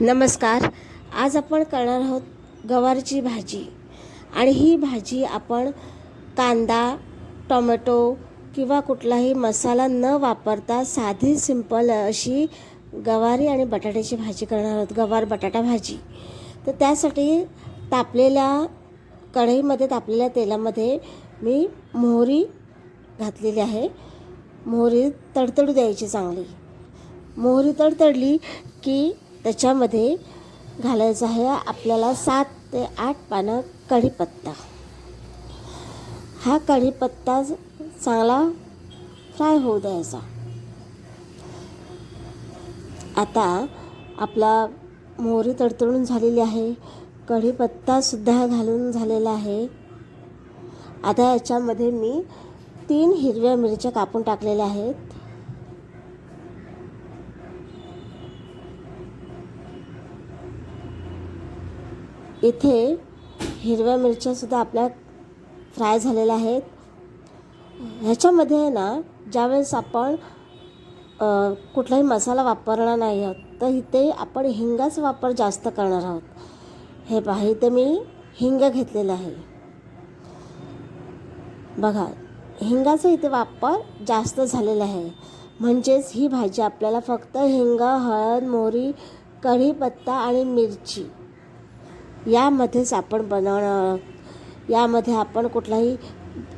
नमस्कार. आज आपण करणार आहोत गवारीची भाजी. आणि ही भाजी आपण कांदा, टोमॅटो किंवा कुठलाही मसाला न वापरता साधी सिंपल अशी गवारी आणि बटाट्याची भाजी करणार आहोत, गवार बटाटा भाजी. तर त्यासाठी तापलेल्या तेलामध्ये मी मोहरी घातलेली आहे. मोहरी तडतडू द्यायची चांगली. मोहरी तडतडली की त्याच्यामध्ये घालायचं आहे आपल्याला 7 ते 8 पानं कढीपत्ता. हा कढीपत्ता चांगला फ्राय होऊ द्यायचा. आता आपला मोहरी तडतडून झालेली आहे, कढीपत्तासुद्धा घालून झालेला आहे. आता याच्यामध्ये मी 3 हिरव्या मिरच्या कापून टाकलेल्या आहेत. इथे हिरव्या मिरच्यासुद्धा आपल्या फ्राय झालेल्या आहेत. ह्याच्यामध्ये ना ज्यावेळेस आपण कुठलाही मसाला वापरणार नाही आहोत, तर इथे आपण हिंगाचा वापर जास्त करणार आहोत. हे पहा, इथे मी हिंग घेतलेलं आहे. बघा, हिंगाचा इथे वापर जास्त झालेला आहे. म्हणजेच ही भाजी आपल्याला फक्त हिंग, हळद, मोहरी, कढीपत्ता आणि मिरची यामध्येच आपण बनवणार आहोत. यामध्ये आपण कुठलाही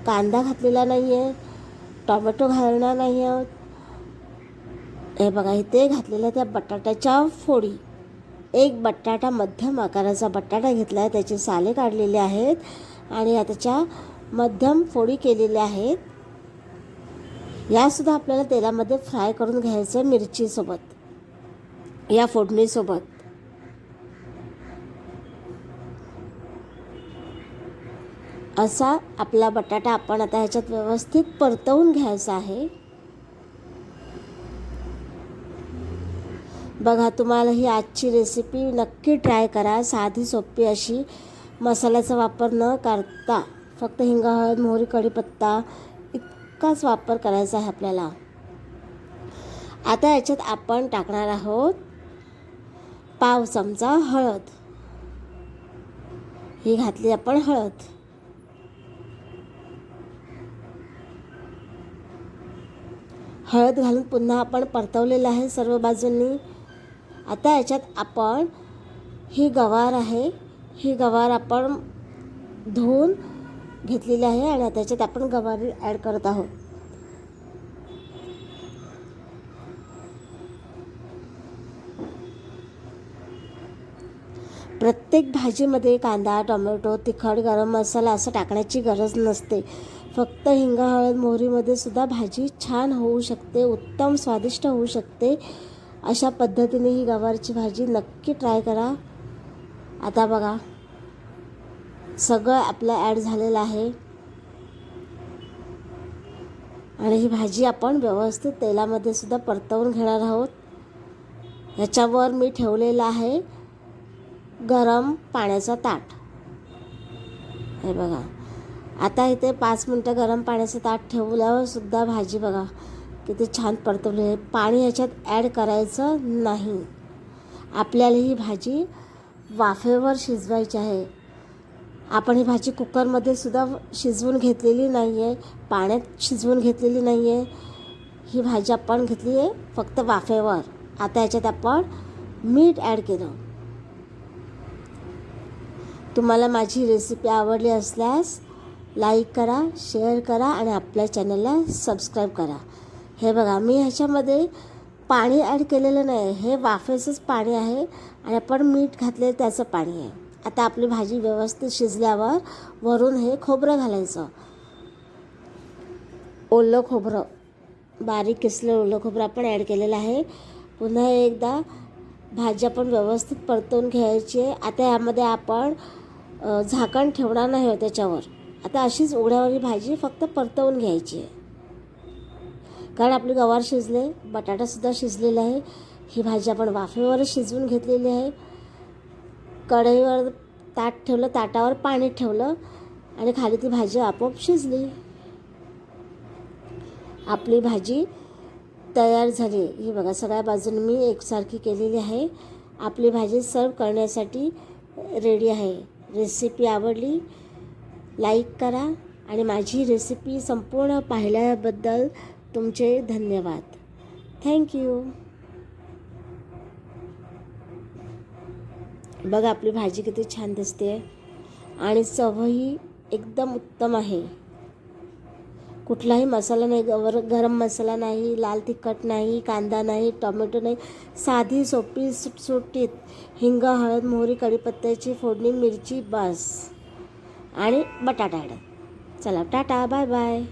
कांदा घातलेला नाही आहे, टोमॅटो घालणार नाही आहोत. हे बघा, इथे घातलेल्या त्या बटाट्याच्या फोडी. एक बटाटा मध्यम आकाराचा बटाटा घेतला आहे, त्याचे साले काढलेले आहेत आणि त्याच्या मध्यम फोडी केलेल्या आहेत. यासुद्धा आपल्याला तेलामध्ये फ्राय करून घ्यायचं मिरचीसोबत, या फोडणीसोबत. असा आपला बटाटा आपण आता ह्याच्यात व्यवस्थित परतवून घ्यायचा आहे. बघा, तुम्हाला ही आजची रेसिपी नक्की ट्राय करा. साधी सोपी अशी, मसाल्याचा वापर न करता फक्त हिंग, हळद, मोहरी, कढीपत्ता इतकाच वापर करायचा आहे आपल्याला. आता याच्यात आपण टाकणार आहोत पाव चमचा हळद. ही घातली आपण हळद. हळद घालून पुन्हा आपण परतवलेलं आहे सर्व बाजूंनी. आता याच्यात आपण ही गवार आहे, ही गवार आपण धुवून घेतलेली आहे आणि त्याच्यात आपण गवारी ॲड करत आहोत. प्रत्येक भाजीमध्ये कांदा, टोमॅटो, तिखट, गरम मसाला असं टाकण्याची गरज नसते. फक्त हिंग, हळद, मोहरीमध्ये सुद्धा भाजी छान होऊ शकते, उत्तम स्वादिष्ट होऊ शकते. अशा पद्धतीने ही गवारची भाजी नक्की ट्राय करा. आता बघा, सगळं आपलं ॲड झालेलं आहे आणि ही भाजी आपण व्यवस्थित तेलामध्ये सुद्धा परतवून घेणार आहोत. ह्याच्यावर मी ठेवलेला आहे गरम पाण्याचा ताट. हे बघा, आता इथे 5 मिनटं गरम पाण्याचं ताट ठेवल्यावर सुद्धा भाजी बघा किती छान परतवली आहे. पाणी ह्याच्यात ॲड करायचं नाही. आपल्याला ही भाजी वाफेवर शिजवायची आहे. आपण ही भाजी कुकरमध्ये सुद्धा शिजवून घेतलेली नाही आहे, पाण्यात शिजवून घेतलेली नाही आहे. ही भाजी आपण घेतली आहे फक्त वाफेवर. आता याच्यात आपण मीठ ॲड केलं. तुम्हाला माझी रेसिपी आवडली असल्यास लाईक करा, शेअर करा आणि आपल्या चॅनलला सबस्क्राईब करा. हे बघा, मी ह्याच्यामध्ये पाणी ॲड केलेलं नाही, हे वाफेचंच पाणी आहे आणि आपण मीठ घातले त्याचं पाणी आहे. आता आपली भाजी व्यवस्थित शिजल्यावर वरून हे खोबरं घालायचं. ओलं खोबरं, बारीक किसलेलं ओलं खोबरं आपण ॲड केलेलं आहे. पुन्हा एकदा भाजी आपण व्यवस्थित परतवून घ्यायची आहे. आता यामध्ये आपण झाकण ठेवणार नाही त्याच्यावर. आता अशीच उघड्यावर ही भाजी फक्त परतवून घ्यायची आहे, कारण आपली गवार शिजले, बटाटासुद्धा शिजलेला आहे. ही भाजी आपण वाफेवरच शिजवून घेतलेली आहे. कढईवर ताट ठेवलं, ताटावर पाणी ठेवलं आणि खाली ती भाजी आपोआप शिजली. आपली भाजी तयार झाली. ही बघा, सगळ्या बाजूने मी एकसारखी केलेली आहे. आपली भाजी सर्व करण्यासाठी रेडी आहे. रेसिपी आवडली लाईक करा आणि माझी रेसिपी संपूर्ण पाहिल्याबद्दल तुमचे धन्यवाद. थँक्यू. बघा आपली भाजी किती छान दिसते आणि चवही एकदम उत्तम आहे. कुठलाही मसाला नाही, गरम मसाला नाही, लाल तिखट नाही, कांदा नाही, टोमॅटो नाही, साधी सोपी सुटसुटीत हिंग, हळद, मोहरी, कढीपत्त्याची फोडणी, मिरची बस आणि बटाटा. चला टाटा, बाय बाय.